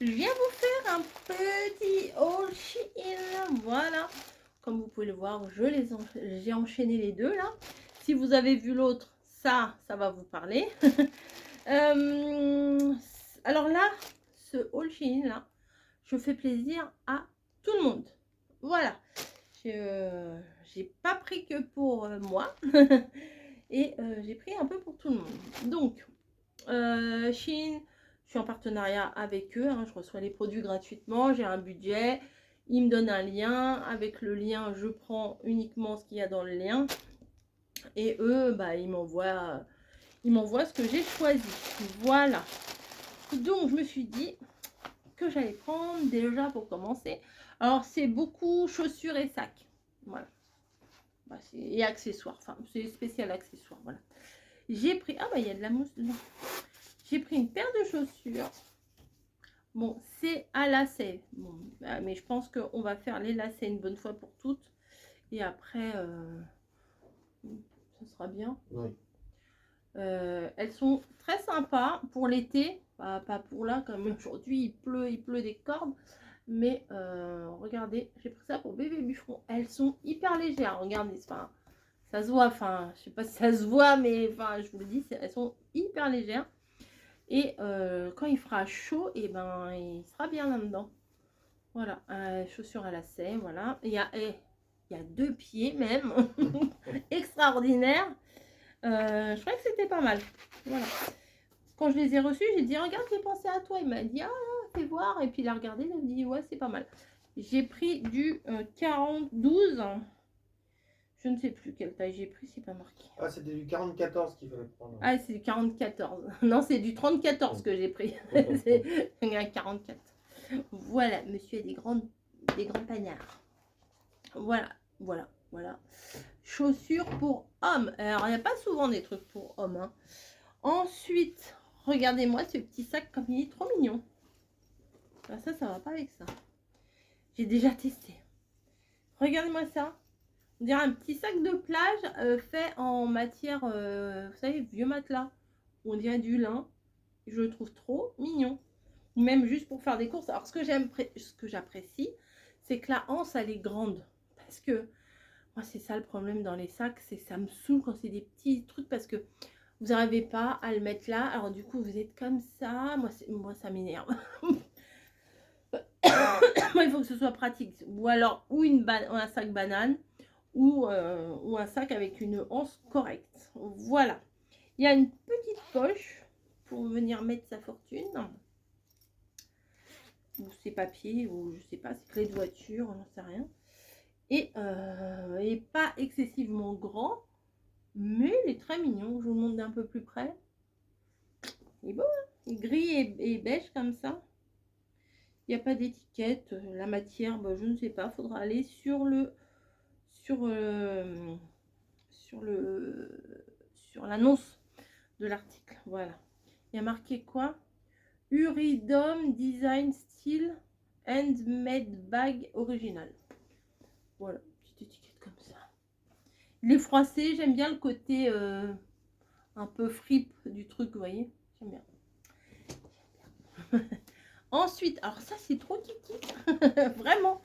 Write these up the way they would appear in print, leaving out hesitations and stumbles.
je viens vous faire un petit haul Shein. Voilà, comme vous pouvez le voir, j'ai enchaîné les deux là. Si vous avez vu l'autre, ça va vous parler. Euh, alors là, ce haul Shein là, je fais plaisir à tout le monde. Voilà, j'ai pas pris que pour moi et j'ai pris un peu pour tout le monde. Donc, Shein, je suis en partenariat avec eux, hein, je reçois les produits gratuitement, j'ai un budget, ils me donnent un lien, avec le lien, je prends uniquement ce qu'il y a dans le lien et eux, bah, ils m'envoient ce que j'ai choisi. Voilà. Donc, je me suis dit que j'allais prendre déjà pour commencer. Alors, c'est beaucoup chaussures et sacs. Voilà. Bah, et accessoires. Enfin, c'est spécial accessoires. Voilà. J'ai pris... Ah, bah, il y a de la mousse dedans. J'ai pris une paire de chaussures. Bon, c'est à lacets. Bon, bah, mais je pense qu'on va faire les lacets une bonne fois pour toutes. Et après, ça sera bien. Oui. Elles sont très sympas pour l'été. Pas pour là, comme aujourd'hui, il pleut des cordes. Mais regardez, j'ai pris ça pour bébé bûcheron. Elles sont hyper légères. Regardez, enfin, ça se voit. Enfin, je sais pas si ça se voit, mais enfin, je vous le dis, elles sont hyper légères. Et quand il fera chaud, et ben, il sera bien là-dedans. Voilà, chaussures à lacets, voilà. Il y a deux pieds même, extraordinaire. Je crois que c'était pas mal. Voilà. Quand je les ai reçus, j'ai dit regarde, j'ai pensé à toi. Il m'a dit ah, fais voir. Et puis il a regardé, il a dit ouais, c'est pas mal. J'ai pris du 40-12. Je ne sais plus quelle taille j'ai pris, c'est pas marqué. Ah, c'était du 44 qu'il fallait prendre. Ah, c'est du 44. Non, c'est du 34 que j'ai pris. C'est un 44. Voilà, monsieur a des grands pagnards. Voilà, voilà, voilà. Chaussures pour hommes. Alors, il n'y a pas souvent des trucs pour hommes. Hein. Ensuite, regardez-moi ce petit sac comme il est trop mignon. Ah, ça va pas avec ça. J'ai déjà testé. Regardez-moi ça. On dirait un petit sac de plage fait en matière, vous savez, vieux matelas. On dirait du lin. Je le trouve trop mignon. Ou même juste pour faire des courses. Alors, ce que j'apprécie, c'est que la anse, elle est grande. Parce que moi, c'est ça le problème dans les sacs, c'est que ça me saoule quand c'est des petits trucs parce que vous n'arrivez pas à le mettre là. Alors, du coup, vous êtes comme ça. Moi ça m'énerve. Moi, il faut que ce soit pratique. Ou alors, un sac banane ou un sac avec une anse correcte. Voilà. Il y a une petite poche pour venir mettre sa fortune. Ou ses papiers, ou je sais pas, ses clés de voiture, on n'en sait rien. Et pas excessivement grand, mais il est très mignon. Je vous le montre d'un peu plus près. Il est beau, hein, il est gris et beige comme ça. Il n'y a pas d'étiquette. La matière, bah, je ne sais pas. Il faudra aller sur l'annonce de l'article. Voilà. Il y a marqué quoi? Uridum Design Style Handmade Bag Original. Voilà, petite étiquette comme ça. Les froissés, j'aime bien le côté un peu fripe du truc, vous voyez. J'aime bien. Ensuite, alors ça c'est trop kiki. Vraiment.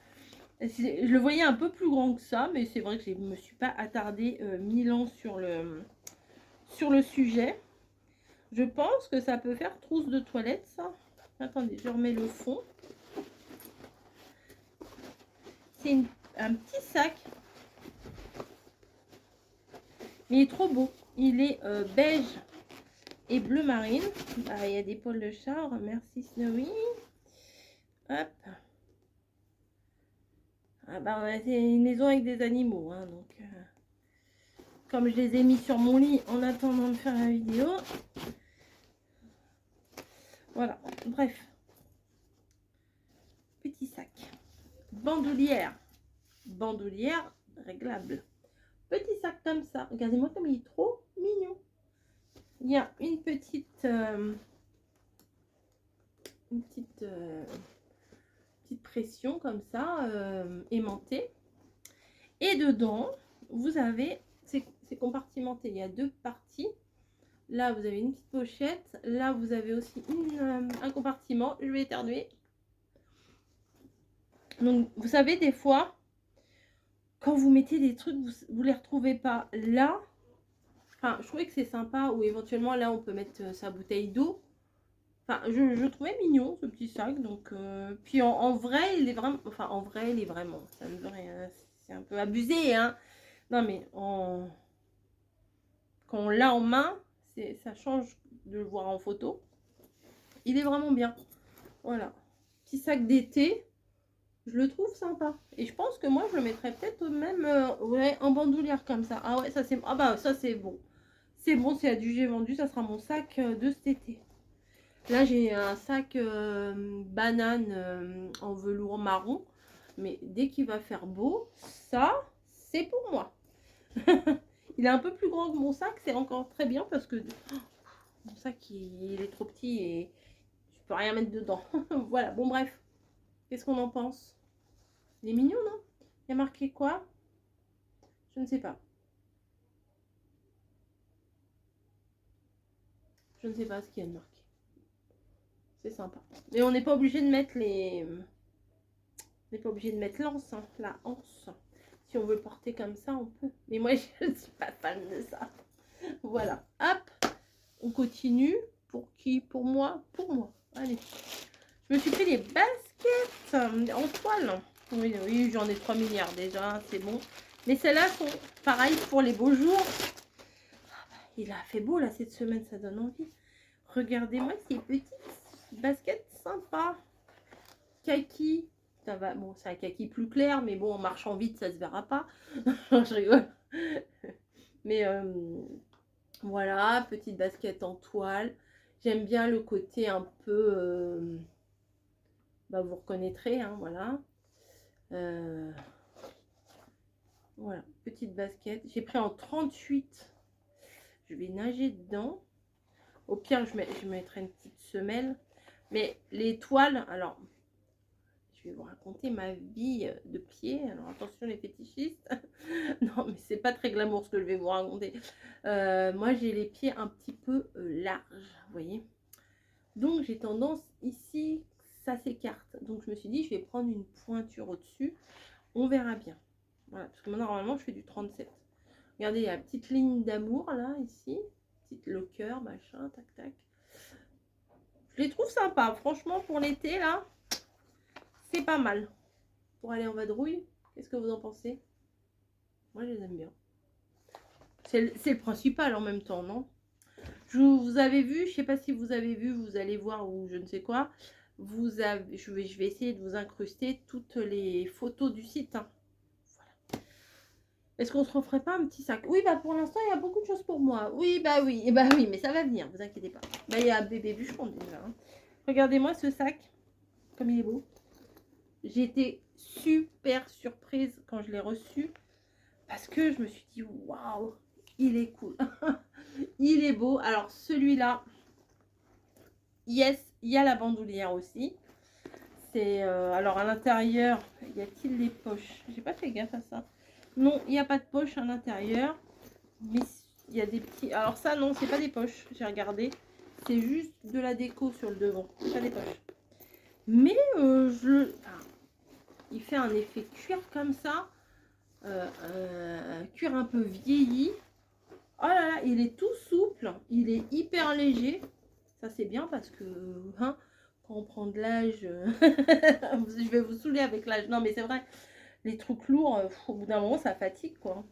Je le voyais un peu plus grand que ça, mais c'est vrai que je ne me suis pas attardée 1000 ans sur le sujet. Je pense que ça peut faire trousse de toilette, ça. Attendez, je remets le fond. C'est un petit sac. Mais il est trop beau. Il est beige et bleu marine. Ah, il y a des poils de chat. Merci Snowy. Hop. Ah bah ouais, c'est une maison avec des animaux. Hein, donc, comme je les ai mis sur mon lit en attendant de faire la vidéo. Voilà. Bref. Petit sac. Bandoulière. Bandoulière réglable. Petit sac comme ça. Regardez-moi comme il est trop mignon. Il y a une petite pression comme ça, aimantée. Et dedans, vous avez, c'est compartimenté. Il y a deux parties. Là, vous avez une petite pochette. Là, vous avez aussi un compartiment. Je vais éternuer. Donc, vous savez, des fois, quand vous mettez des trucs, vous les retrouvez pas. Là, enfin, je trouvais que c'est sympa. Ou éventuellement, là, on peut mettre sa bouteille d'eau. Enfin, je trouvais mignon, ce petit sac. Donc, puis en vrai, il est vraiment... Enfin, en vrai, il est vraiment... Ça ne veut rien... C'est un peu abusé, hein. Non, mais quand on l'a en main, ça change de le voir en photo. Il est vraiment bien. Voilà. Petit sac d'été. Je le trouve sympa. Et je pense que moi, je le mettrais peut-être même ouais, en bandoulière comme ça. Ah ouais, ça c'est... Ah bah ça c'est bon. C'est bon, c'est à du j'ai vendu. Ça sera mon sac de cet été. Là, j'ai un sac banane en velours marron. Mais dès qu'il va faire beau, ça, c'est pour moi. Il est un peu plus grand que mon sac. C'est encore très bien parce que mon sac, il est trop petit et je peux rien mettre dedans. Voilà, bon bref. Qu'est-ce qu'on en pense? Il est mignon, non? Il y a marqué quoi? Je ne sais pas. Je ne sais pas ce qu'il y a de marqué. C'est sympa. Mais on n'est pas obligé de mettre les... On n'est pas obligé de mettre l'anse, hein, la anse. Si on veut le porter comme ça, on peut. Mais moi, je ne suis pas fan de ça. Voilà. Hop. On continue. Pour qui? Pour moi? Pour moi. Allez. Je me suis fait les baskets en toile. Oui, oui, j'en ai 3 milliards déjà. C'est bon. Mais celles-là sont pareilles pour les beaux jours. Il a fait beau là cette semaine, ça donne envie. Regardez-moi ces petites baskets sympas. Kaki. Ça va, bon, c'est un kaki plus clair, mais bon, en marchant vite, ça se verra pas. Je rigole. Mais voilà, petite basket en toile. J'aime bien le côté un peu... bah, vous reconnaîtrez, hein, voilà. Voilà, petite basket. J'ai pris en 38. Je vais nager dedans. Au pire, je mettrai une petite semelle. Mais les toiles, alors, je vais vous raconter ma vie de pied. Alors, attention les fétichistes. Non, mais c'est pas très glamour ce que je vais vous raconter. Moi, j'ai les pieds un petit peu larges, vous voyez. Donc, j'ai tendance ici, ça s'écarte. Donc, je me suis dit, je vais prendre une pointure au-dessus. On verra bien. Voilà, parce que moi, normalement, je fais du 37. Regardez, il y a la petite ligne d'amour, là, ici. Petite le cœur, machin, tac, tac. Je les trouve sympas. Franchement, pour l'été, là, c'est pas mal. Pour aller en vadrouille, qu'est-ce que vous en pensez? Moi, je les aime bien. C'est le principal en même temps, non? Vous avez vu, je sais pas si vous avez vu, vous allez voir ou je ne sais quoi. Je vais essayer de vous incruster toutes les photos du site. Hein. Voilà. Est-ce qu'on se referait pas un petit sac? Oui, bah pour l'instant, il y a beaucoup de choses pour moi. Oui, bah oui, et bah oui, mais ça va venir, vous inquiétez pas. Bah il y a bébé bûcheron déjà. Hein. Regardez-moi ce sac, comme il est beau. J'ai été super surprise quand je l'ai reçu parce que je me suis dit waouh, il est cool. Il est beau. Alors celui-là, yes, il y a la bandoulière aussi. C'est alors à l'intérieur, y a-t-il des poches? J'ai pas fait gaffe à ça. Non, il n'y a pas de poche à l'intérieur. Mais il y a des petits. Alors ça non, c'est pas des poches. J'ai regardé. C'est juste de la déco sur le devant. C'est pas des poches. Mais il fait un effet cuir comme ça. Cuir un peu vieilli. Oh là là, il est tout souple. Il est hyper léger. Ça c'est bien parce que hein, quand on prend de l'âge, je vais vous saouler avec l'âge. Non mais c'est vrai, les trucs lourds, au bout d'un moment ça fatigue quoi.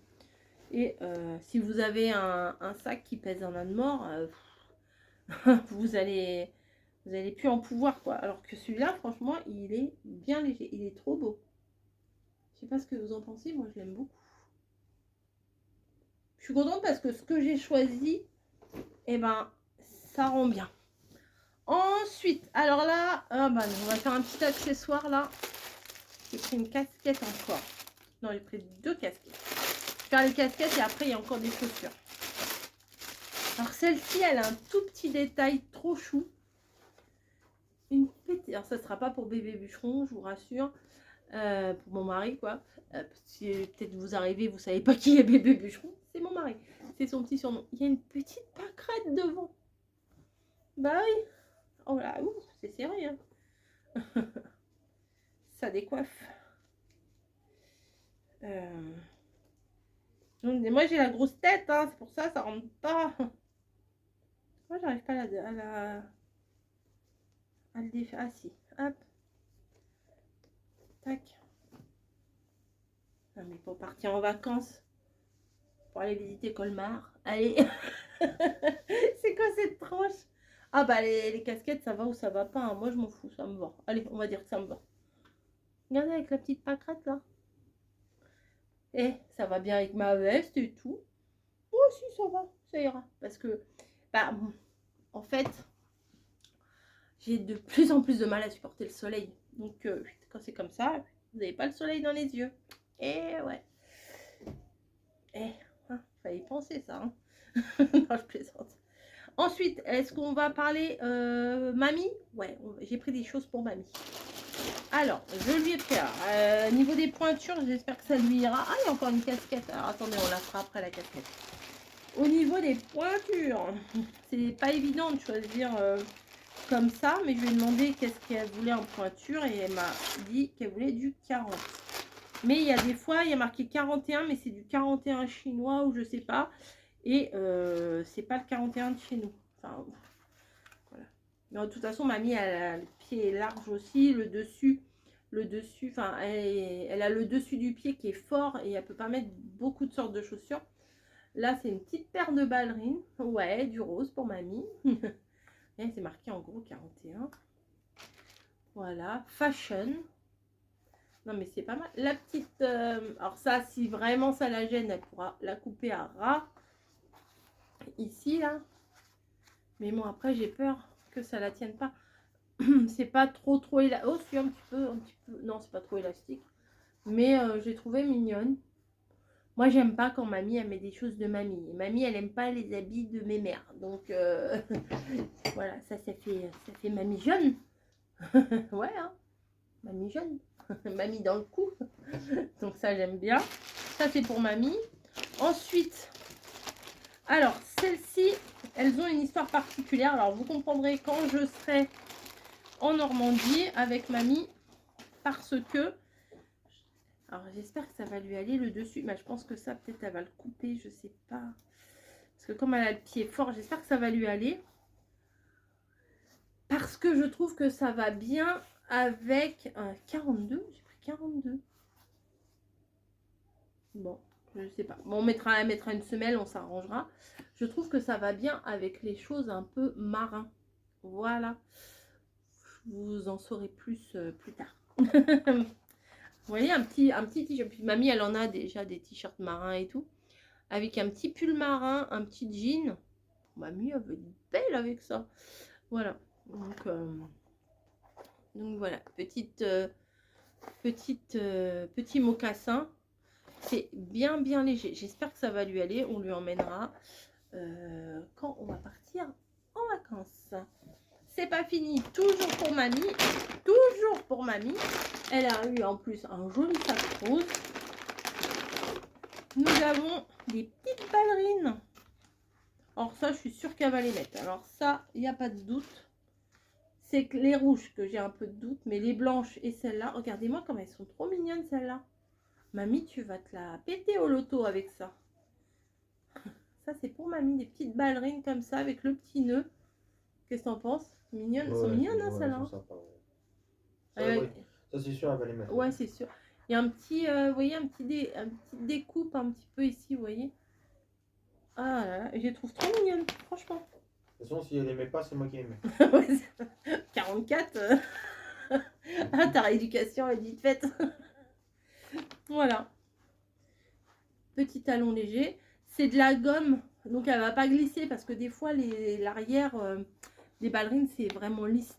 Et si vous avez un sac qui pèse un âne mort, vous allez plus en pouvoir quoi. Alors que celui-là, franchement, il est bien léger, il est trop beau. Je sais pas ce que vous en pensez, moi je l'aime beaucoup. Je suis contente parce que ce que j'ai choisi, eh ben, ça rend bien. Ensuite, alors là, bah non, on va faire un petit accessoire là. J'ai pris une casquette encore. Non, j'ai pris 2 casquettes. Je vais faire les casquettes et après il y a encore des chaussures. Alors celle-ci, elle a un tout petit détail trop chou. Une petite... Alors ça ne sera pas pour bébé bûcheron, je vous rassure. Pour mon mari quoi. Si peut-être vous arrivez, vous savez pas qui est bébé bûcheron. C'est mon mari. C'est son petit surnom. Il y a une petite pâquerette devant. Bah oui. Oh là, c'est serré. Hein. Ça décoiffe. coiffe. Donc, moi, j'ai la grosse tête, hein, c'est pour ça, ça rentre pas. Moi, j'arrive pas à le défaire. Ah si, hop. Tac. Ah, mais pour partir en vacances, pour aller visiter Colmar. Allez. C'est quoi cette tranche? Ah bah les casquettes, ça va ou ça va pas, hein. Moi, je m'en fous, ça me va. Allez, on va dire que ça me va. Regardez avec la petite pâquerette, là. Et ça va bien avec ma veste et tout. Moi aussi, ça va, ça ira. Parce que, bah, en fait, j'ai de plus en plus de mal à supporter le soleil. Donc, quand c'est comme ça, vous n'avez pas le soleil dans les yeux. Et ouais. Eh, hein, fallait y penser ça. Hein. Non, je plaisante. Ensuite, est-ce qu'on va parler mamie? Ouais, j'ai pris des choses pour mamie. Alors, je lui ai pris. Niveau des pointures, j'espère que ça lui ira. Ah, il y a encore une casquette. Alors, attendez, on la fera après la casquette. Au niveau des pointures, c'est pas évident de choisir comme ça, mais je lui ai demandé qu'est-ce qu'elle voulait en pointure et elle m'a dit qu'elle voulait du 40. Mais il y a des fois, il y a marqué 41, mais c'est du 41 chinois ou je sais pas. Et c'est pas le 41 de chez nous. Enfin, voilà. Mais de toute façon, mamie, elle a le pied large aussi, le dessus, enfin, elle a le dessus du pied qui est fort et elle peut pas mettre beaucoup de sortes de chaussures. Là, c'est une petite paire de ballerines. Ouais, du rose pour mamie. Et c'est marqué en gros 41. Voilà, fashion. Non, mais c'est pas mal. La petite... alors ça, si vraiment ça la gêne, elle pourra la couper à ras. Ici, là. Mais bon, après, j'ai peur que ça la tienne pas. C'est pas trop élastique. Oh, c'est un petit peu... Non, c'est pas trop élastique. Mais j'ai trouvé mignonne. Moi, j'aime pas quand mamie, elle met des choses de mamie. Mamie, elle aime pas les habits de mes mères. Donc, voilà, ça fait mamie jeune. Ouais, hein. Mamie jeune. Mamie dans le cou. Donc, ça, j'aime bien. Ça, c'est pour mamie. Ensuite, alors, celles-ci, elles ont une histoire particulière. Alors, vous comprendrez quand je serai en Normandie avec mamie. Parce que... Alors, j'espère que ça va lui aller le dessus. Mais je pense que ça, peut-être, elle va le couper. Je sais pas. Parce que comme elle a le pied fort, j'espère que ça va lui aller. Parce que je trouve que ça va bien avec un 42. J'ai pris 42. Bon, je sais pas. Bon, elle mettra une semelle, on s'arrangera. Je trouve que ça va bien avec les choses un peu marins. Voilà. Vous en saurez plus plus tard. Vous voyez, un petit t-shirt. Puis mamie, elle en a déjà des t-shirts marins et tout. Avec un petit pull marin, un petit jean. Mamie, elle va être belle avec ça. Voilà. Donc voilà. Petit mocassin. C'est bien léger. J'espère que ça va lui aller. On lui emmènera quand on va partir en vacances. C'est pas fini. Toujours pour mamie. Toujours pour mamie. Elle a eu en plus un joli sac rose. Nous avons des petites ballerines. Alors ça, je suis sûre qu'elle va les mettre. Alors ça, il n'y a pas de doute. C'est que les rouges que j'ai un peu de doute. Mais les blanches et celles-là, regardez-moi comme elles sont trop mignonnes celles-là. Mamie, tu vas te la péter au loto avec ça. Ça, c'est pour mamie. Des petites ballerines comme ça avec le petit nœud. Qu'est-ce que t'en penses? Mignonnes. Elles sont mignonnes, hein, celles-là. Ça, c'est sûr, elle va les mettre. Ouais, c'est sûr. Il y a un petit, vous voyez, un petit découpe un petit peu ici, vous voyez. Ah là là, je les trouve trop mignonnes, franchement. De toute façon, si elle les met pas, c'est moi qui les mets. 44. Ah, ta rééducation est vite faite. Voilà. Petit talon léger. C'est de la gomme, donc elle va pas glisser parce que des fois, l'arrière des ballerines, c'est vraiment lisse.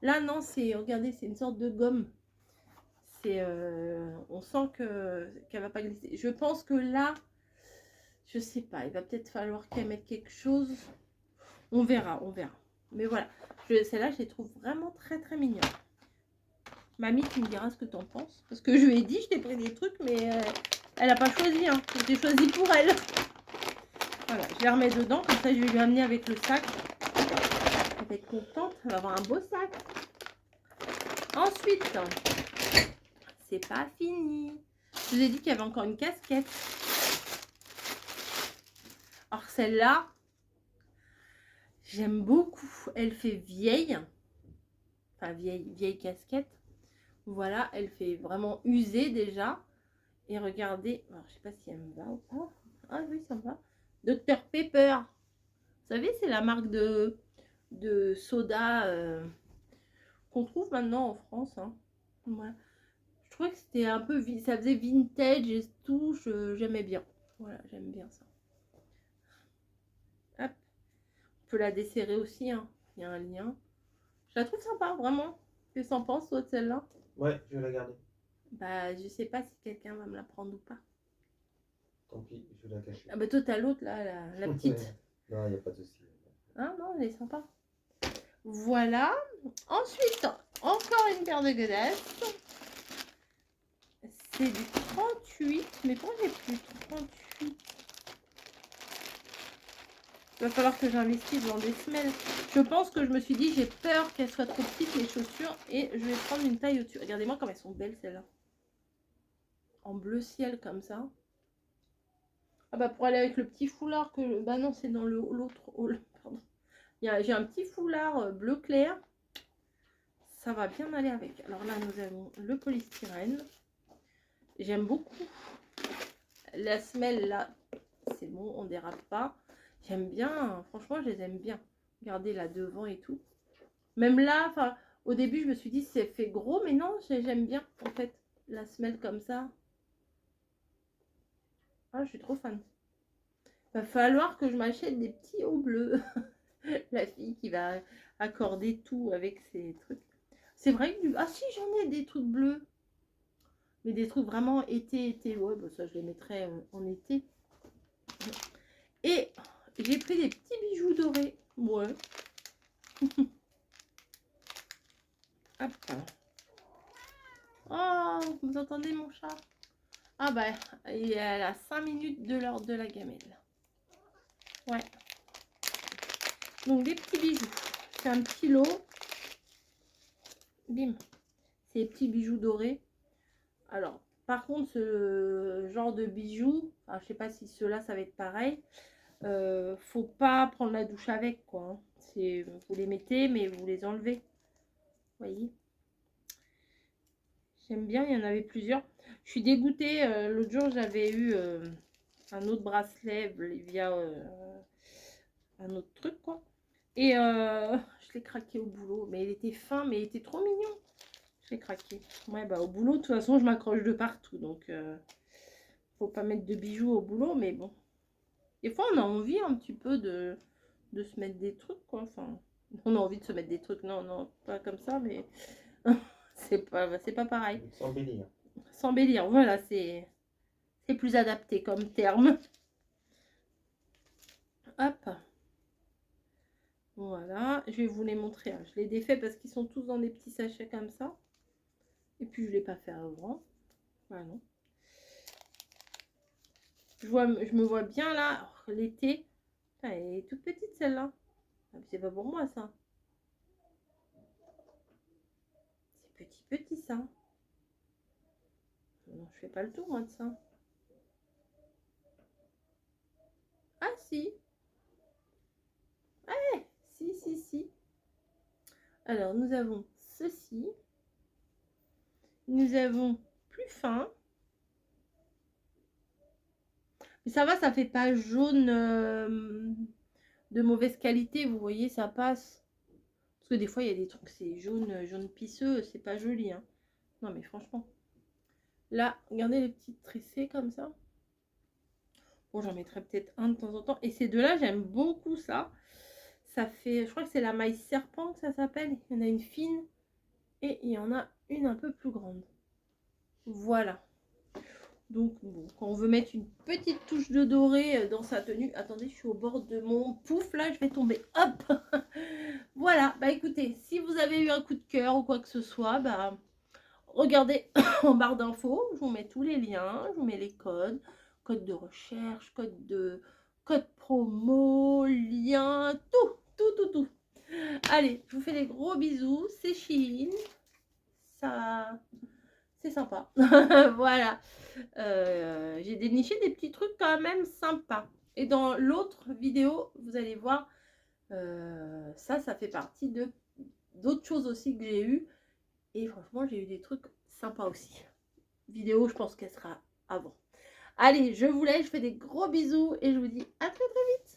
Là, non, c'est, regardez, c'est une sorte de gomme. C'est, on sent qu'elle va pas glisser. Je pense que là, je sais pas, il va peut-être falloir qu'elle mette quelque chose. On verra. Mais voilà, celle-là, je les trouve vraiment très mignonnes. Mamie, tu me diras ce que tu en penses. Parce que je lui ai dit, je t'ai pris des trucs, mais elle n'a pas choisi. Hein. J'ai choisi pour elle. Voilà, je les remets dedans. Comme ça, je vais lui amener avec le sac. Elle va être contente. Elle va avoir un beau sac. Ensuite, c'est pas fini. Je vous ai dit qu'il y avait encore une casquette. Alors celle-là, j'aime beaucoup. Elle fait vieille. Enfin, vieille casquette. Voilà, elle fait vraiment usée déjà. Et regardez, alors je sais pas si elle me va ou pas. Ah oui, ça me va. Dr Pepper. Vous savez, c'est la marque de soda qu'on trouve maintenant en France. Hein. Ouais. Je trouvais que c'était un peu, ça faisait vintage et tout. J'aimais bien. Voilà, j'aime bien ça. Hop. On peut la desserrer aussi. Hein. Il y a un lien. Je la trouve sympa, vraiment. Qu'est-ce que t'en penses, toi, de celle-là? Ouais, je vais la garder. Bah, je sais pas si quelqu'un va me la prendre ou pas. Tant pis, je vais la cacher. Ah bah toi, t'as l'autre, là, la petite. Non, il n'y a pas de souci. Ah non, elle est sympa. Voilà. Ensuite, encore une paire de godasses. C'est du 38. Mais pourquoi j'ai plus 38? Il va falloir que j'investisse dans des semelles. Je pense que je me suis dit, j'ai peur qu'elles soient trop petites, mes chaussures. Et je vais prendre une taille au-dessus. Regardez-moi comme elles sont belles, celles-là. En bleu ciel, comme ça. Ah bah pour aller avec le petit foulard que... Bah non, c'est dans l'autre hall. Pardon. J'ai un petit foulard bleu clair. Ça va bien aller avec. Alors là, nous avons le polystyrène. J'aime beaucoup. La semelle, là, c'est bon, on dérape pas. J'aime bien. Franchement, je les aime bien. Regardez là devant et tout. Même là, enfin, au début, je me suis dit, c'est fait gros. Mais non, j'aime bien, en fait, la semelle comme ça. Ah, je suis trop fan. Va falloir que je m'achète des petits hauts bleus. La fille qui va accorder tout avec ses trucs. C'est vrai que ah si, j'en ai des trucs bleus. Mais des trucs vraiment été. Ouais, bah ça, je les mettrai en été. Et j'ai pris des petits bijoux dorés. Ouais. Hop. Oh, vous entendez mon chat? Ah bah, il est à la 5 minutes de l'heure de la gamelle. Ouais. Donc des petits bijoux. C'est un petit lot. Bim. C'est des petits bijoux dorés. Alors, par contre, ce genre de bijoux, enfin, je sais pas si ceux-là, ça va être pareil. Faut pas prendre la douche avec, quoi. Hein. Vous les mettez, mais vous les enlevez. Vous voyez? J'aime bien, il y en avait plusieurs. Je suis dégoûtée. L'autre jour, j'avais eu un autre bracelet via un autre truc, quoi. Et je l'ai craqué au boulot. Mais il était fin, mais il était trop mignon. Je l'ai craqué. Ouais, bah au boulot, de toute façon, je m'accroche de partout. Donc, faut pas mettre de bijoux au boulot, mais bon. Des fois, on a envie un petit peu de se mettre des trucs, quoi. Enfin, on a envie de se mettre des trucs. Non, non, pas comme ça, mais c'est pas pareil. S'embellir. S'embellir, voilà, c'est plus adapté comme terme. Hop. Voilà, je vais vous les montrer. Hein. Je les défais parce qu'ils sont tous dans des petits sachets comme ça. Et puis, je ne l'ai pas fait avant. Voilà, non. Je me vois bien là, l'été. Elle est toute petite celle-là. Ah, c'est pas pour moi ça. C'est petit ça. Non, je fais pas le tour moi de ça. Ah si. Ah si. Alors nous avons ceci. Nous avons plus fin. Mais ça va, ça fait pas jaune de mauvaise qualité. Vous voyez, ça passe. Parce que des fois, il y a des trucs, c'est jaune pisseux. C'est pas joli. Hein. Non, mais franchement. Là, regardez les petites tressées comme ça. Bon, j'en mettrai peut-être un de temps en temps. Et ces deux-là, j'aime beaucoup ça. Ça fait, je crois que c'est la maille serpent que ça s'appelle. Il y en a une fine et il y en a une un peu plus grande. Voilà. Donc, bon, quand on veut mettre une petite touche de doré dans sa tenue. Attendez, je suis au bord de mon pouf. Là, je vais tomber. Hop. Voilà. Bah, écoutez, si vous avez eu un coup de cœur ou quoi que ce soit, bah, regardez en barre d'infos. Je vous mets tous les liens. Je vous mets les codes. Code de recherche, code promo, lien, tout. Allez, je vous fais des gros bisous. C'est Shein. Ça c'est sympa. Voilà. J'ai déniché des petits trucs quand même sympas. Et dans l'autre vidéo, vous allez voir, ça fait partie d'autres choses aussi que j'ai eues. Et franchement, j'ai eu des trucs sympas aussi. Vidéo, je pense qu'elle sera avant. Allez, je vous laisse, je fais des gros bisous et je vous dis à très très vite.